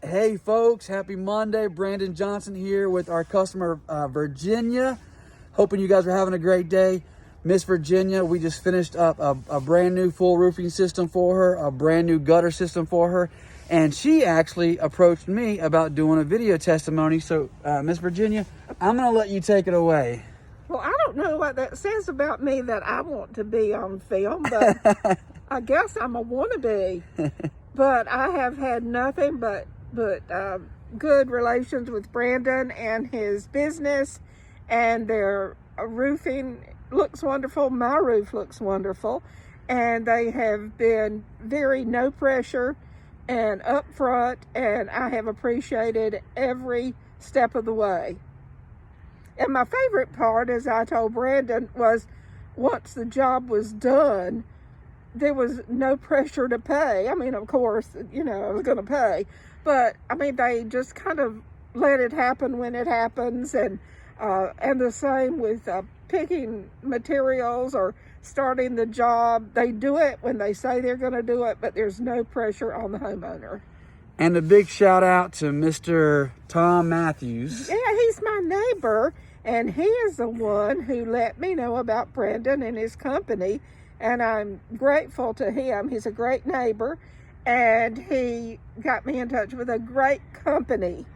Hey folks, happy Monday. Brandon Johnson here with our customer Virginia. Hoping you guys are having a great day. Miss Virginia, we just finished up a brand new full roofing system for her, a brand new gutter system for her, and she actually approached me about doing a video testimony. So Miss Virginia, I'm gonna let you take it away. Well, I don't know what that says about me that I want to be on film, but I guess I'm a wannabe. But I have had nothing but good relations with Brandon and his business, and their roofing looks wonderful. My roof looks wonderful, and they have been very no pressure and upfront, and I have appreciated every step of the way. And my favorite part, as I told Brandon, was once the job was done, there was no pressure to pay. I mean, of course, you know, I was going to pay, but I mean, they just kind of let it happen when it happens. And the same with picking materials or starting the job. They do it when they say they're going to do it, but there's no pressure on the homeowner. And a big shout out to Mr. Tom Matthews. Yeah, he's my neighbor, and he is the one who let me know about Brandon and his company. And I'm grateful to him. He's a great neighbor, and he got me in touch with a great company.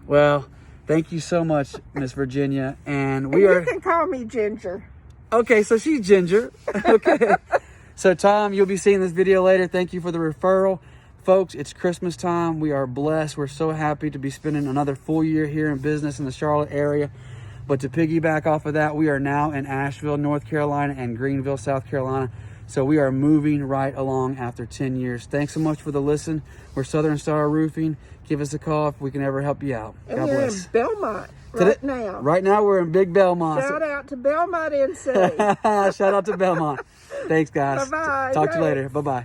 Well, thank you so much, Miss Virginia. And You can call me Ginger. Okay, so she's Ginger. Okay. So Tom, you'll be seeing this video later. Thank you for the referral. Folks, it's Christmas time. We are blessed. We're so happy to be spending another full year here in business in the Charlotte area. But to piggyback off of that, we are now in Asheville, North Carolina, and Greenville, South Carolina. So we are moving right along after 10 years. Thanks so much for the listen. We're Southern Star Roofing. Give us a call if we can ever help you out. And God we're bless. in Belmont right now. Right now, we're in Big Belmont. Shout out to Belmont NC. Shout out to Belmont. Thanks, guys. Bye-bye. Talk to you later. Bye-bye.